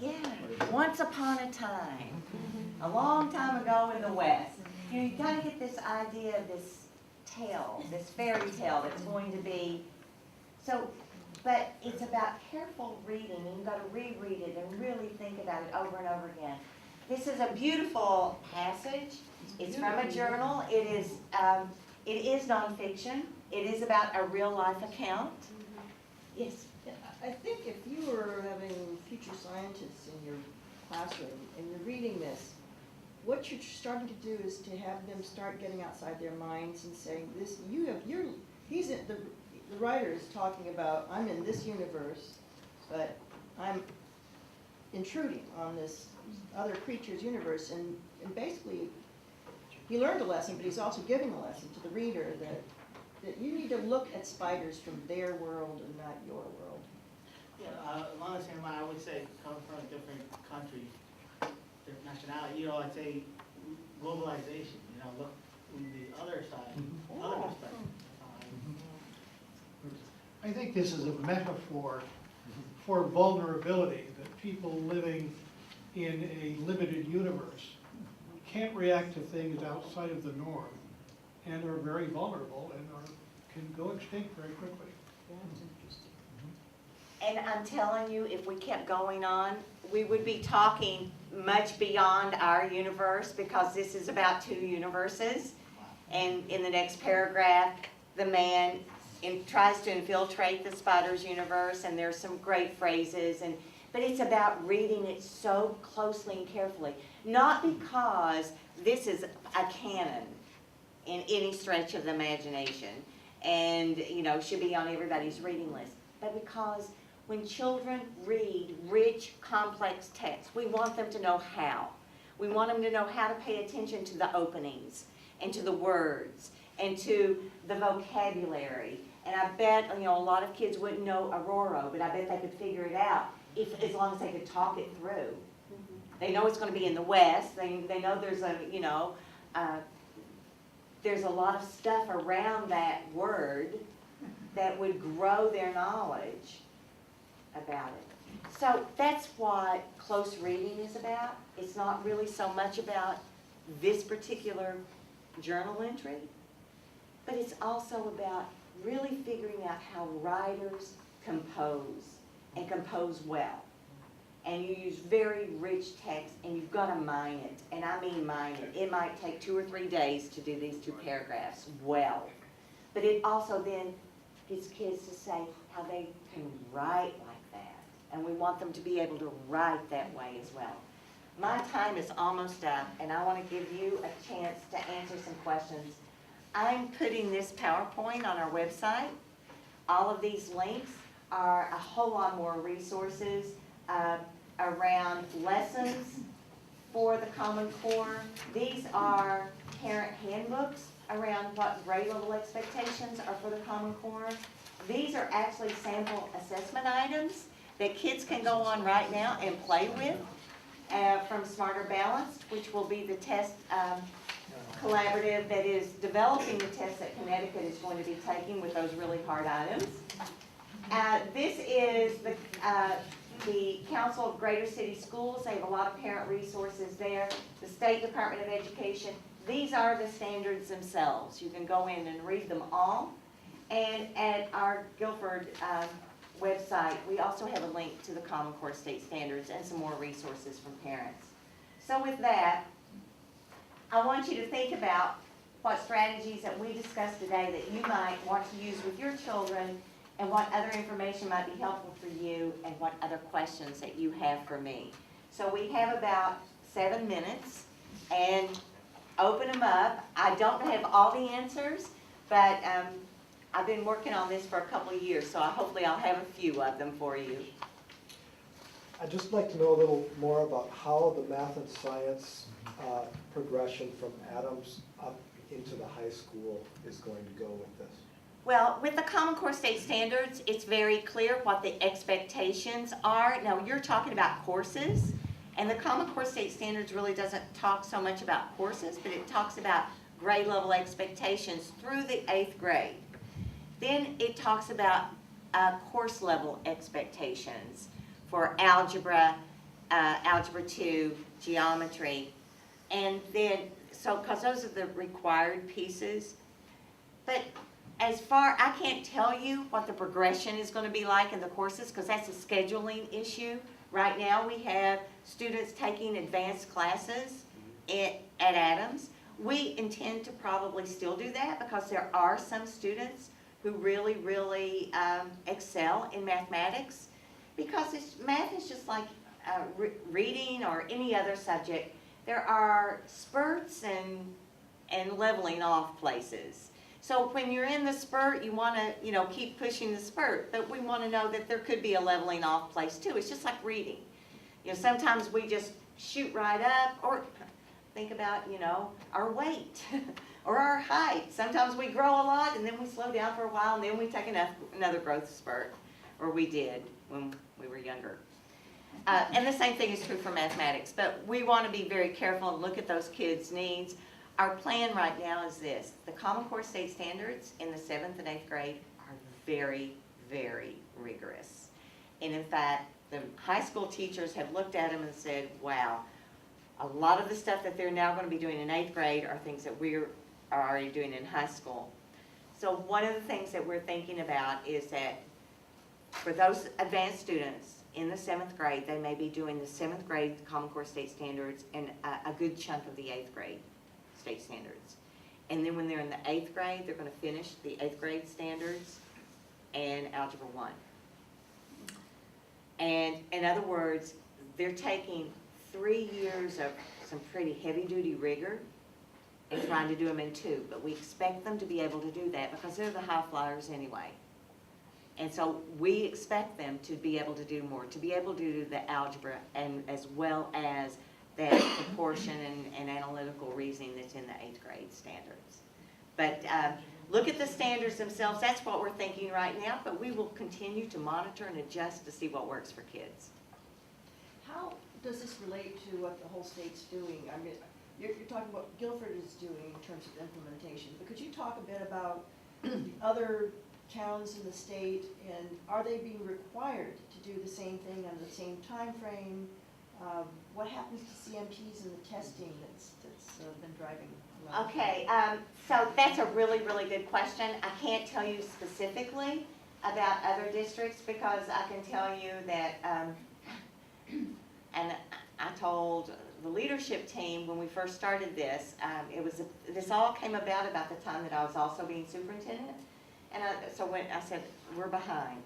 Once upon a time, a long time ago in the West. You kind of get this idea of this tale, this fairy tale that's going to be. So, but it's about careful reading, and you've got to reread it and really think about it over and over again. This is a beautiful passage. It's from a journal. It is nonfiction. It is about a real life account. Yes. I think if you were having future scientists in your classroom and you're reading this, what you're starting to do is to have them start getting outside their minds and saying, the writer is talking about, I'm in this universe, but I'm intruding on this other creature's universe, and basically, he learned a lesson, but he's also giving a lesson to the reader that you need to look at spiders from their world and not your world. Yeah, along the same line, I would say come from a different country, different nationality. I'd say globalization. Look from the other side, other perspective. I think this is a metaphor for vulnerability, that people living in a limited universe can't react to things outside of the norm and are very vulnerable and can go extinct very quickly. That's interesting. And I'm telling you, if we kept going on, we would be talking much beyond our universe, because this is about two universes. And in the next paragraph, the man tries to infiltrate the spider's universe, and there's some great phrases. And but it's about reading it so closely and carefully. Not because this is a canon in any stretch of the imagination and, you know, should be on everybody's reading list, but because when children read rich, complex texts, we want them to know how. We want them to know how to pay attention to the openings and to the words and to the vocabulary. And I bet, you know, a lot of kids wouldn't know Aurora, but I bet they could figure it out as long as they could talk it through. They know it's going to be in the West. They know there's a, you know, there's a lot of stuff around that word that would grow their knowledge about it. So that's what close reading is about. It's not really so much about this particular journal entry, but it's also about really figuring out how writers compose and compose well. And you use very rich text, and you've got to mine it, and I mean mine it. It might take 2 or 3 days to do these 2 paragraphs well. But it also then gets kids to say how they can write like that. And we want them to be able to write that way as well. My time is almost up, and I want to give you a chance to answer some questions. I'm putting this PowerPoint on our website. All of these links are a whole lot more resources around lessons for the Common Core. These are parent handbooks around what grade level expectations are for the Common Core. These are actually sample assessment items that kids can go on right now and play with from Smarter Balanced, which will be the test collaborative that is developing the test that Connecticut is going to be taking with those really hard items. This is the Council of Greater City Schools. They have a lot of parent resources there. The State Department of Education. These are the standards themselves. You can go in and read them all. And at our Guilford website, we also have a link to the Common Core State Standards and some more resources from parents. So with that, I want you to think about what strategies that we discussed today that you might want to use with your children, and what other information might be helpful for you, and what other questions that you have for me. So we have about 7 minutes, and open them up. I don't have all the answers, but I've been working on this for a couple of years, so hopefully I'll have a few of them for you. I'd just like to know a little more about how the math and science progression from Adams up into the high school is going to go with this. Well, with the Common Core State Standards, it's very clear what the expectations are. Now, you're talking about courses, and the Common Core State Standards really doesn't talk so much about courses, but it talks about grade level expectations through the 8th grade. Then it talks about course level expectations for algebra, algebra 2, geometry, and then, so, because those are the required pieces. But as far, I can't tell you what the progression is going to be like in the courses, because that's a scheduling issue. Right now we have students taking advanced classes at Adams. We intend to probably still do that, because there are some students who really, really excel in mathematics, because math is just like reading or any other subject. There are spurts and leveling off places. So when you're in the spurt, you want to, keep pushing the spurt, but we want to know that there could be a leveling off place too. It's just like reading. Sometimes we just shoot right up, or think about, our weight or our height. Sometimes we grow a lot and then we slow down for a while and then we take another growth spurt, or we did when we were younger. And the same thing is true for mathematics, but we want to be very careful and look at those kids' needs. Our plan right now is this: the Common Core State Standards in the 7th and 8th grade are very, very rigorous. And in fact, the high school teachers have looked at them and said, wow, a lot of the stuff that they're now going to be doing in 8th grade are things that we are already doing in high school. So one of the things that we're thinking about is that for those advanced students in the 7th grade, they may be doing the 7th grade Common Core State Standards and a good chunk of the 8th grade State Standards. And then when they're in the 8th grade, they're going to finish the 8th grade standards and Algebra 1. And in other words, they're taking 3 years of some pretty heavy-duty rigor and trying to do them in 2. But we expect them to be able to do that because they're the high flyers anyway. And so we expect them to be able to do more, to be able to do the algebra and as well as that proportion and analytical reasoning that's in the 8th grade standards. But look at the standards themselves. That's what we're thinking right now, but we will continue to monitor and adjust to see what works for kids. How does this relate to what the whole state's doing? I mean, you're talking about what Guilford is doing in terms of implementation, but could you talk a bit about the other towns in the state, and are they being required to do the same thing on the same time frame? What happens to CMPs and the testing that's been driving a lot? Okay, so that's a really, really good question. I can't tell you specifically about other districts because I can tell you that, and I told the leadership team when we first started this, this all came about the time that I was also being superintendent. And so when I said, we're behind.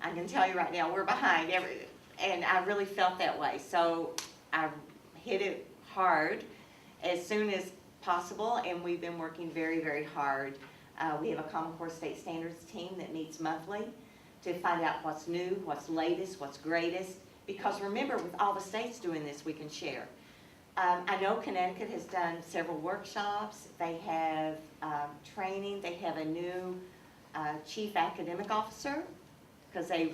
I can tell you right now, we're behind. And I really felt that way. So I hit it hard as soon as possible, and we've been working very, very hard. We have a Common Core State Standards team that meets monthly to find out what's new, what's latest, what's greatest. Because remember, with all the states doing this, we can share. I know Connecticut has done several workshops. They have training. They have a new chief academic officer because they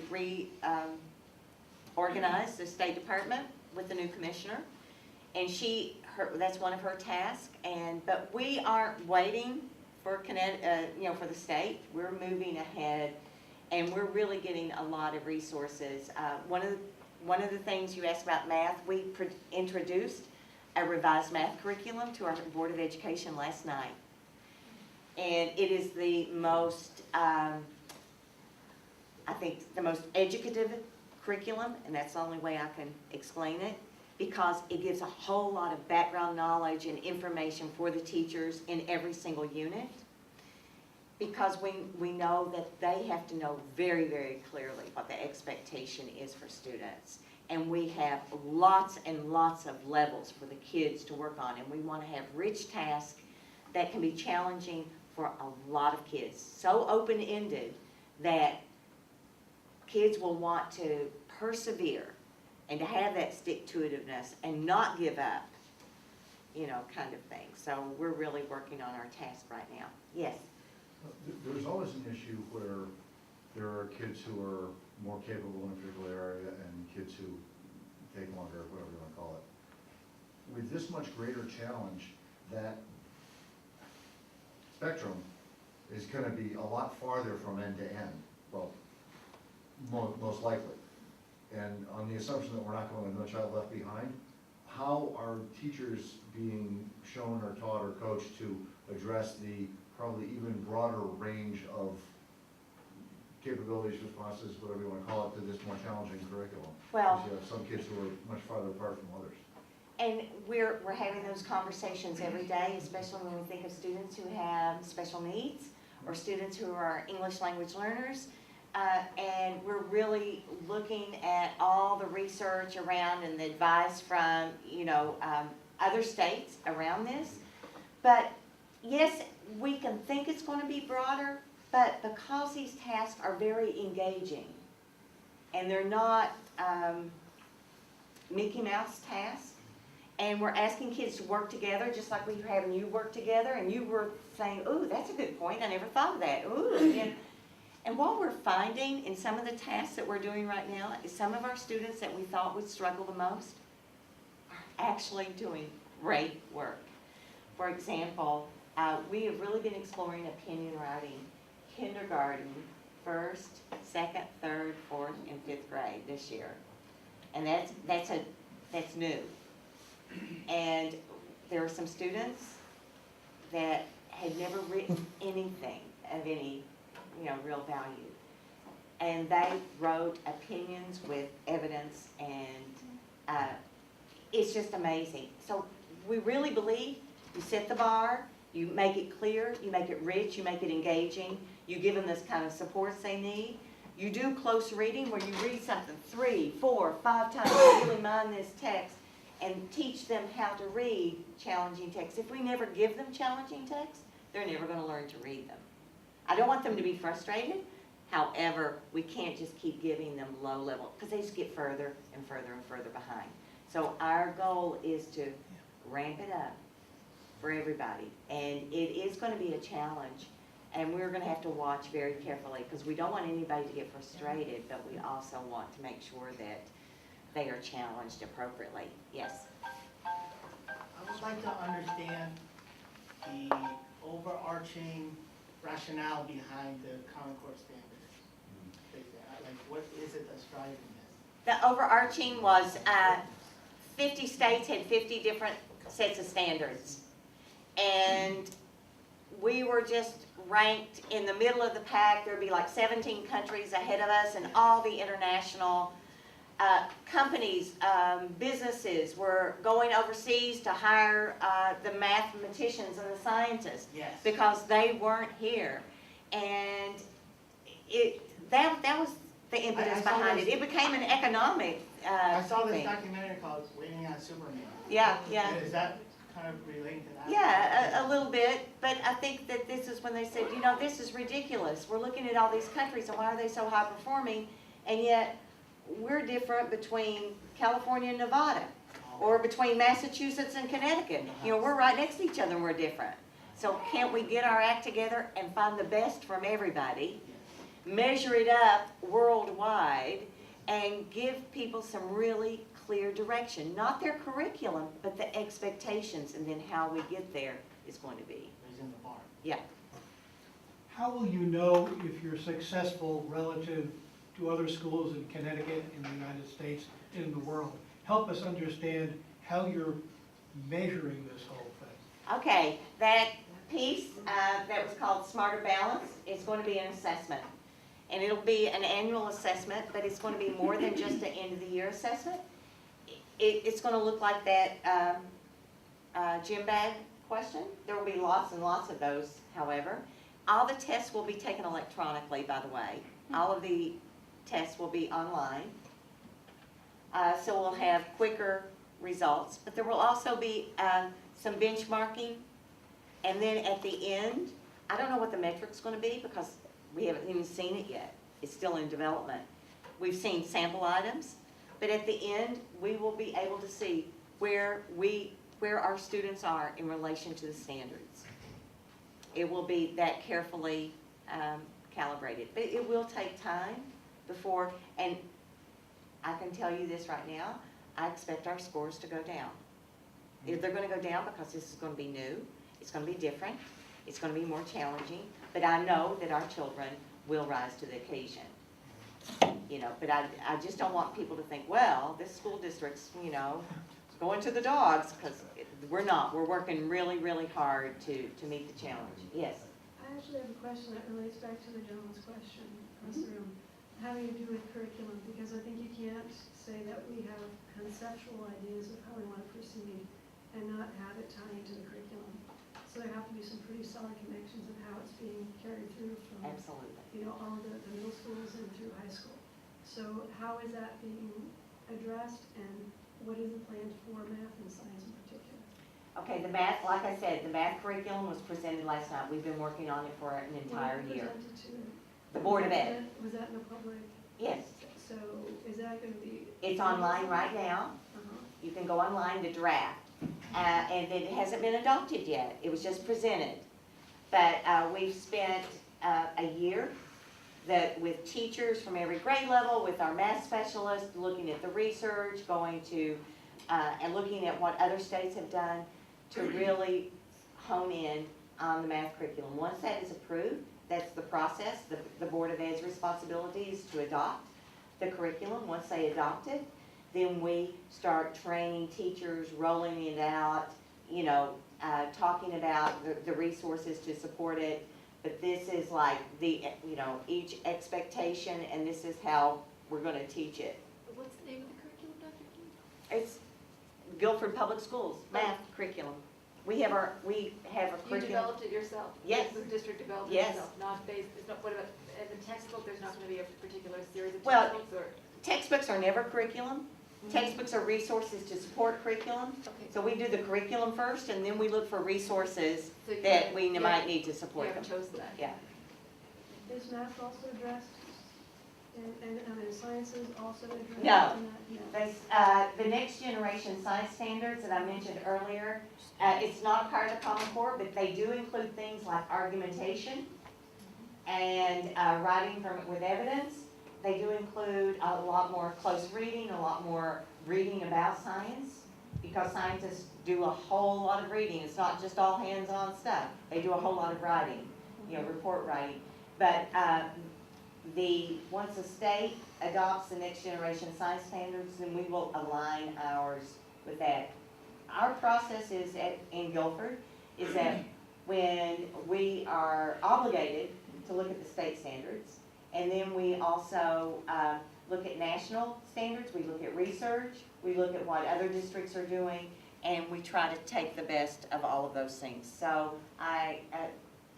reorganized the State Department with the new commissioner. And that's one of her tasks. But we aren't waiting for Connecticut, for the state. We're moving ahead, and we're really getting a lot of resources. One of the things you asked about math, we introduced a revised math curriculum to our Board of Education last night. And it is the most, I think, the most educative curriculum, and that's the only way I can explain it, because it gives a whole lot of background knowledge and information for the teachers in every single unit. Because we know that they have to know very, very clearly what the expectation is for students. And we have lots and lots of levels for the kids to work on, and we want to have rich tasks that can be challenging for a lot of kids. So open-ended that kids will want to persevere and to have that stick-to-itiveness and not give up, kind of thing. So we're really working on our task right now. Yes? There's always an issue where there are kids who are more capable in a particular area and kids who take longer, whatever you want to call it. With this much greater challenge, that spectrum is going to be a lot farther from end to end, well, most likely. And on the assumption that we're not going to No Child Left Behind, how are teachers being shown or taught or coached to address the probably even broader range of capabilities, responses, whatever you want to call it, to this more challenging curriculum? Well, because you have some kids who are much farther apart from others. And we're having those conversations every day, especially when we think of students who have special needs or students who are English language learners. And we're really looking at all the research around and the advice from, other states around this. But yes, we can think it's going to be broader, but because these tasks are very engaging and they're not Mickey Mouse tasks, and we're asking kids to work together just like we're having you work together, and you were saying, ooh, that's a good point, I never thought of that, ooh. And what we're finding in some of the tasks that we're doing right now is some of our students that we thought would struggle the most are actually doing great work. For example, we have really been exploring opinion writing, kindergarten, 1st, 2nd, 3rd, 4th, and 5th grade this year. And that's new. And there are some students that had never written anything of any, real value. And they wrote opinions with evidence, and it's just amazing. So we really believe you set the bar, you make it clear, you make it rich, you make it engaging, you give them this kind of supports they need, You do close reading where you read something 3, 4, 5 times, to really mind this text and teach them how to read challenging texts. If we never give them challenging texts, they're never going to learn to read them. I don't want them to be frustrated. However, we can't just keep giving them low level, because they just get further and further and further behind. So our goal is to ramp it up for everybody. And it is going to be a challenge. And we're going to have to watch very carefully, because we don't want anybody to get frustrated, but we also want to make sure that they are challenged appropriately. Yes? I would like to understand the overarching rationale behind the Common Core standards. Like, what is it that's driving this? The overarching was 50 states had 50 different sets of standards. And we were just ranked in the middle of the pack. There'd be like 17 countries ahead of us, and all the international companies, businesses were going overseas to hire the mathematicians and the scientists. Yes. Because they weren't here. And that was the impetus I saw behind this- it. It became an economic I saw this thing. documentary called Waiting on Superman. Yeah, yeah. Is that kind of relating to that? Yeah, a little bit, but I think that this is when they said, you know, this is ridiculous. We're looking at all these countries, and why are they so high performing? And yet, we're different between California and Nevada, or between Massachusetts and Connecticut. You know, we're right next to each other and we're different. So can't we get our act together and find the best from everybody, measure it up worldwide, and give people some really clear direction? Not their curriculum, but the expectations, and then how we get there is going to be. Raising the bar. Yeah. How will you know if you're successful relative to other schools in Connecticut, in the United States, in the world? Help us understand how you're measuring this whole thing. Okay, that piece that was called Smarter Balance is going to be an assessment. And it'll be an annual assessment, but it's going to be more than just an end-of-the-year assessment. It's going to look like that gym bag question. There will be lots and lots of those, however. All the tests will be taken electronically, by the way. All of the tests will be online. So we'll have quicker results. But there will also be some benchmarking. And then at the end, I don't know what the metric's going to be, because we haven't even seen it yet. It's still in development. We've seen sample items, but at the end, we will be able to see where our students are in relation to the standards. It will be that carefully calibrated, but it will take time before, and I can tell you this right now, I expect our scores to go down. If they're going to go down because this is going to be new, it's going to be different, it's going to be more challenging, but I know that our children will rise to the occasion. You know, but I just don't want people to think, well, this school district's, you know, going to the dogs, because we're not. We're working really, really hard to meet the challenge. Yes? I actually have a question that relates back to the gentleman's question across the room, having to do with curriculum, because I think you can't say that we have conceptual ideas of how we want to proceed and not have it tie into the curriculum. So there have to be some pretty solid connections of how it's being carried through from, Absolutely. you know, all the middle schools and through high school. So how is that being addressed, and what is the plan for math and science in particular? Okay, the math, like I said, the math curriculum was presented last night. We've been working on it for an entire year. Presented to The Board of Ed. Was that in the public? Yes. So is that going to be? It's online right now. You can go online to draft. And it hasn't been adopted yet. It was just presented. But we've spent a year with teachers from every grade level, with our math specialists, looking at the research, going to, and looking at what other states have done to really hone in on the math curriculum. Once that is approved, that's the process. The Board of Ed's responsibility is to adopt the curriculum. Once they adopt it, then we start training teachers, rolling it out, you know, talking about the resources to support it. But this is like the, you know, each expectation, and this is how we're going to teach it. What's the name of the curriculum, Dr. King? It's Guilford Public Schools, math curriculum. We have a You curriculum. developed it yourself? Yes. The district developed it Yes. yourself, not based, it's not, what about in the textbook, there's not gonna be a particular series of Well, textbooks, or? Textbooks are never curriculum. Textbooks are resources to support curriculum. Okay. So we do the curriculum first, and then we look for resources So you- that we you might need to support You them. haven't chosen that? Yeah. Is math also addressed, and sciences also addressed? No. in that? The next generation science standards that I mentioned earlier, it's not part of the Common Core, but they do include things like argumentation and writing with evidence. They do include a lot more close reading, a lot more reading about science, because scientists do a whole lot of reading. It's not just all hands-on stuff. They do a whole lot of writing, report writing. But once the state adopts the next generation science standards, then we will align ours with that. Our process is in Guilford is that when we are obligated to look at the state standards, and then we also look at national standards, we look at research, we look at what other districts are doing, and we try to take the best of all of those things. So I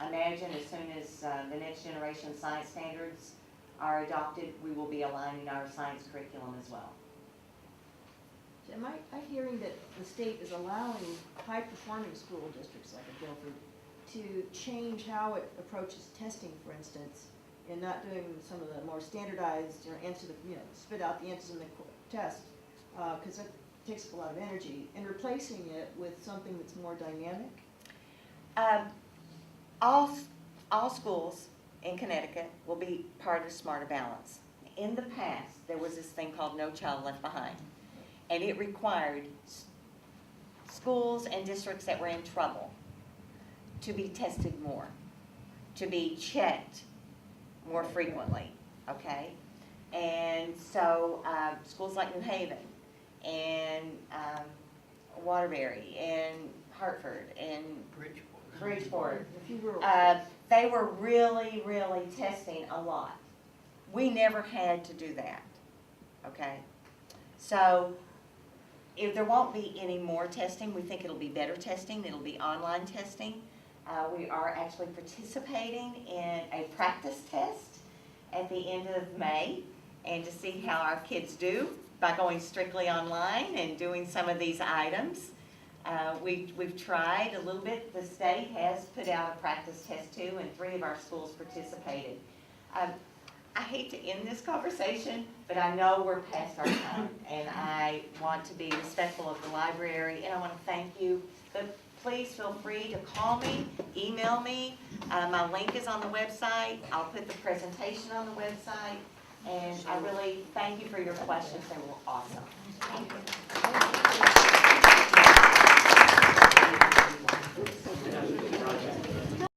imagine as soon as the next generation science standards are adopted, we will be aligning our science curriculum as well. Am I hearing that the state is allowing high-performing school districts like Guilford to change how it approaches testing, for instance, and not doing some of the more standardized, spit out the answers in the test, because that takes up a lot of energy, and replacing it with something that's more dynamic? All schools in Connecticut will be part of Smarter Balance. In the past, there was this thing called No Child Left Behind, and it required schools and districts that were in trouble to be tested more, to be checked more frequently, okay? And so schools like New Haven and Waterbury and Hartford and Bridgeport, they were really, really testing a lot. We never had to do that, okay? So if there won't be any more testing, we think it'll be better testing, it'll be online testing. We are actually participating in a practice test at the end of May, and to see how our kids do by going strictly online and doing some of these items. We've tried a little bit. The state has put out a practice test too, and 3 of our schools participated. I hate to end this conversation, but I know we're past our time, and I want to be respectful of the library, and I want to thank you. But please feel free to call me, email me. My link is on the website. I'll put the presentation on the website, and I really thank you for your questions. They were awesome. Thank you.